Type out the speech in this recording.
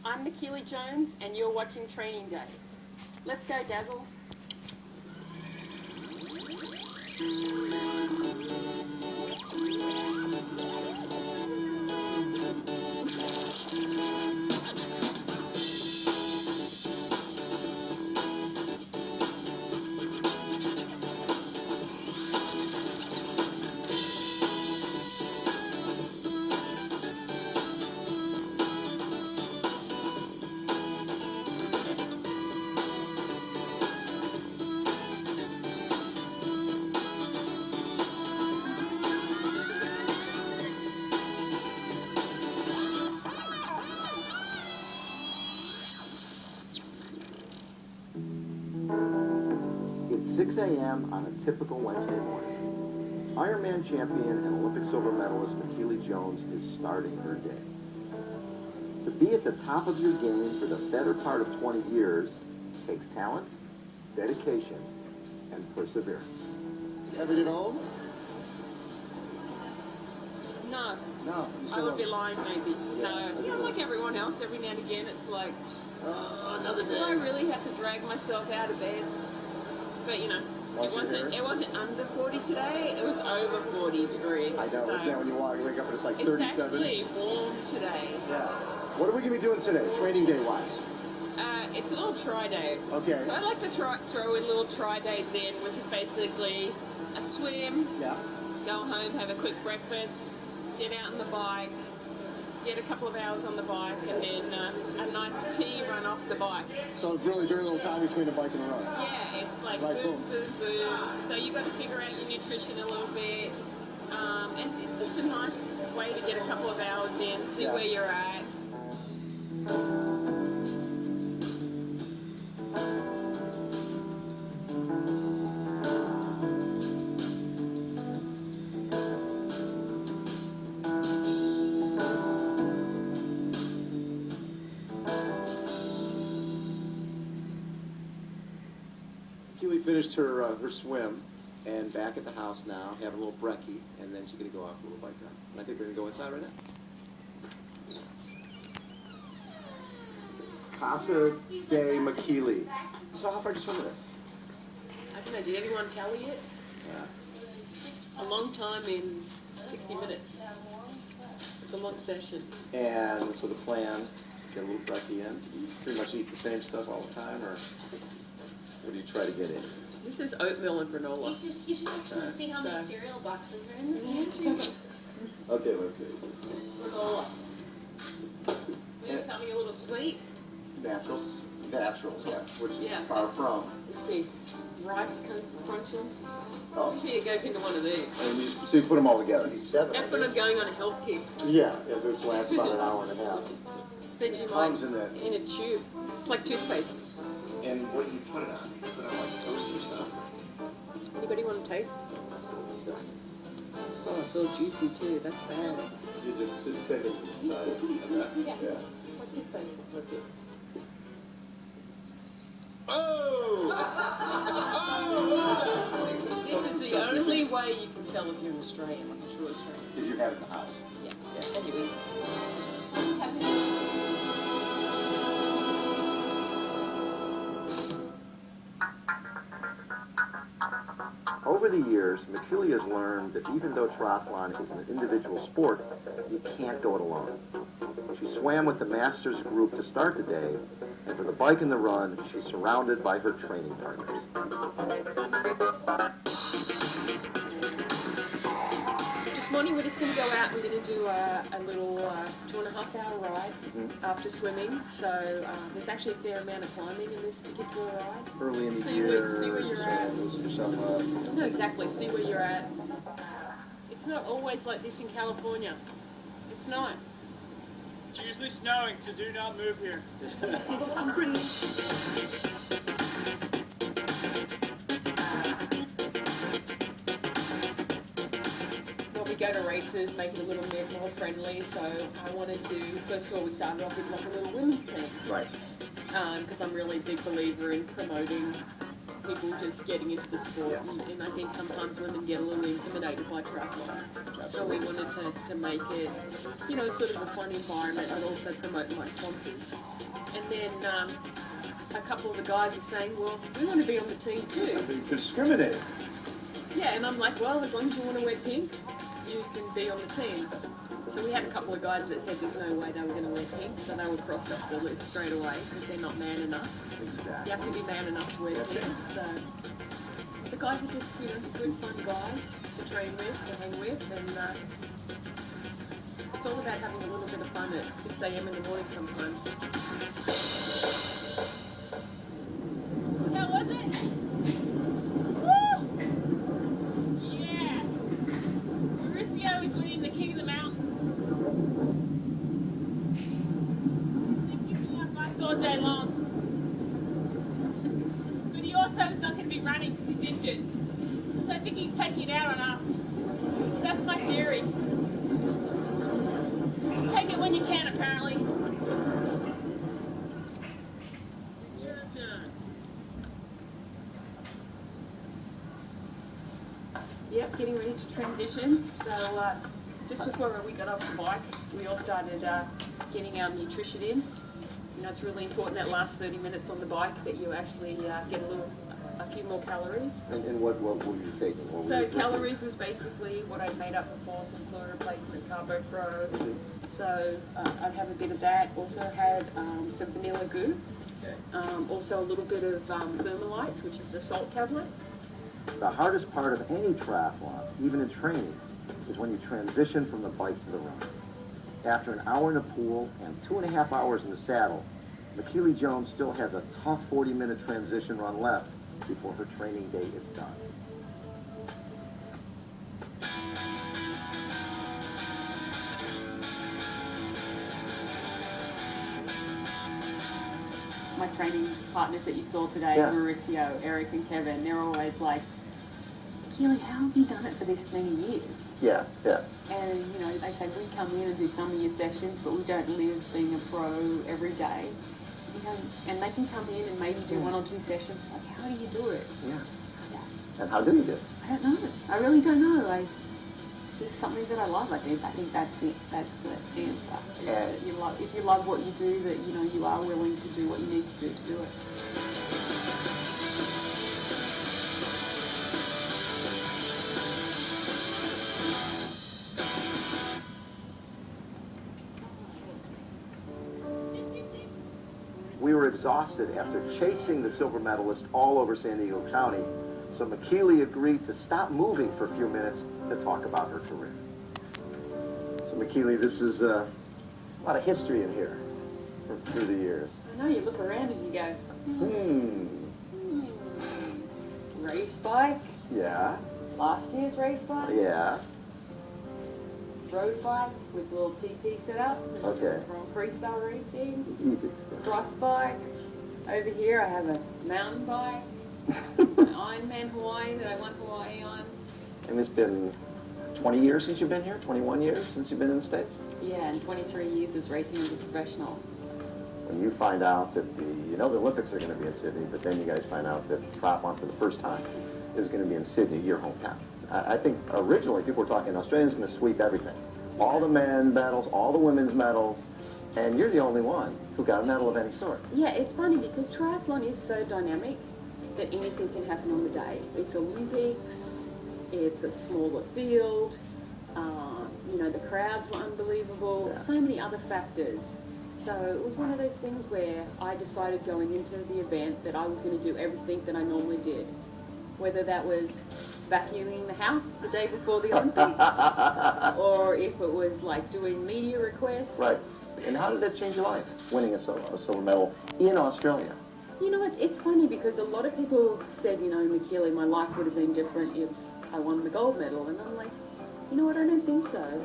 I'm Michellie Jones, and you're watching Training Day. Let's go, Dazzle. It's 6 a.m. on a typical Wednesday morning. Ironman champion and Olympic silver medalist Michellie Jones is starting her day. To be at the top of your game for the better part of 20 years takes talent, dedication, and perseverance. Have it at home? No. No. I would be lying, maybe. No. Yeah, like everyone else, every now and again, it's like, Another day. I really have to drag myself out of bed. But, you know, it wasn't under 40 today, it was over 40 degrees. I know, so isn't that when you wake up and it's like 37? It's actually warm today. Yeah. What are we going to be doing today, training day-wise? It's a little try day. Okay. So I like to throw in little try days in, which is basically a swim, go home, have a quick breakfast, get out on the bike, get a couple of hours on the bike, and then a nice tea run off the bike. So it's really very little time between a bike and a run. Yeah, it's like Right, boom, boom, boom. So you've got to figure out your nutrition a little bit. And it's just a nice way to get a couple of hours in, see where you're at. Michellie finished her swim and back at the house now, having a little brekkie, and then she's going to go out for a little bike ride. And I think we're going to go inside right now. Casa de Michellie. So how far did you swim with it? I don't know, did anyone tally it? Yeah. A long time in 60 minutes. It's a long session. And so the plan, get a little brekkie in, pretty much eat the same stuff all the time, or what do you try to get in? This is oatmeal and granola. You should actually see how many cereal boxes are in the pantry. Okay, let's see. Granola. Will you tell me a little sweet? Naturals, yeah, which is Yeah, far from. Let's see. Rice crunches. Oh. Usually it goes into one of these. And so you put them all together. That's when I'm going on a health kick. Yeah, it lasts about an hour and a half. Vegemite Comes in that. in a tube. It's like toothpaste. And what do you put it on? You put it on like toasty stuff? Anybody want to taste? Oh, it's all juicy too. That's bad. You just take it inside. Yeah. What toothpaste? This is the only way you can tell if you're an Australian, like a true Australian. Did you have it in the house? Yeah. And you eat. Over the years, Michellie has learned that even though triathlon is an individual sport, you can't go it alone. She swam with the Masters group to start the day, and for the bike and the run, she's surrounded by her training partners. This morning we're just going to go out. We're going to do a little 2.5-hour ride after swimming. So there's actually a fair amount of climbing in this particular ride. Early in the See year, where you're at. loosen yourself up. No, exactly. See where you're at. It's not always like this in California. It's not. It's usually snowing, so do not move here. Well, we go to races, make it a little bit more friendly. So I wanted to, first of all, we started off with like a little women's team. Right. Because I'm really a big believer in promoting people just getting into the sport. Yes. And I think sometimes women get a little intimidated by triathlon. So we wanted to make it, you know, sort of a fun environment, but also promote my sponsors. And then a couple of the guys are saying, well, we want to be on the team too. Discriminate. Yeah, and I'm like, well, as long as you want to wear pink, you can be on the team. So we had a couple of guys that said there's no way they were going to wear pink, so they were crossed off the list straight away because they're not man enough. Exactly. You have to be man enough to wear pink. So the guys are just, you know, good, fun guys to train with, to hang with, and it's all about having a little bit of fun at 6 a.m. in the morning sometimes. How was it? Woo! Yeah! Mauricio is winning the King of the Mountain. He's giving out bikes all day long. But he also is not going to be running because he's injured. So I think he's taking it out on us. That's my theory. Take it when you can, apparently. Yep, getting ready to transition. So just before we got off the bike, we all started getting our nutrition in. You know, it's really important that last 30 minutes on the bike that you actually get a few more calories. And what were you taking? So calories was basically what I'd made up before, some fluid replacement, Carbo Pro. So I'd have a bit of that. Also had some vanilla goo. Also a little bit of Thermolytes, which is a salt tablet. The hardest part of any triathlon, even in training, is when you transition from the bike to the run. After an hour in the pool and 2.5 hours in the saddle, Michellie Jones still has a tough 40-minute transition run left before her training day is done. My training partners that you saw today, Mauricio, Eric and Kevin, they're always like, Michellie, how have you done it for this many years? Yeah. And, you know, they say, we come in and do some of your sessions, but we don't live being a pro every day. You know, and they can come in and maybe do 1 or 2 sessions. Like, how do you do it? Yeah. And how do you do it? I don't know. I really don't know. It's something that I love. I think that's it. That's the answer. If you love what you do, that, you know, you are willing to do what you need to do it. We were exhausted after chasing the silver medalist all over San Diego County, so Michellie agreed to stop moving for a few minutes to talk about her career. So Michellie, this is a lot of history in here through the years. I know, you look around and you go, race bike, Yeah. last year's race bike, Yeah. road bike with a little TP set up, Okay. from freestyle racing, You did. cross bike. Over here I have a mountain bike, my Ironman Hawaii that I won Hawaii on. And it's been 20 years since you've been here? 21 years since you've been in the States? Yeah, and 23 years as racing as a professional. When you find out that the Olympics are going to be in Sydney, but then you guys find out that triathlon for the first time is going to be in Sydney, your hometown. I think originally people were talking Australia's going to sweep everything. All the men's medals, all the women's medals, and you're the only one who got a medal of any sort. Yeah, it's funny because triathlon is so dynamic that anything can happen on the day. It's Olympics, it's a smaller field, you know, the crowds were unbelievable, so many other factors. So it was one of those things where I decided going into the event that I was going to do everything that I normally did. Whether that was vacuuming the house the day before the Olympics, or if it was like doing media requests. Right. And how did that change your life, winning a silver medal in Australia? You know, it's funny because a lot of people said, you know, Michellie, my life would have been different if I won the gold medal. And I'm like, you know what, I don't think so.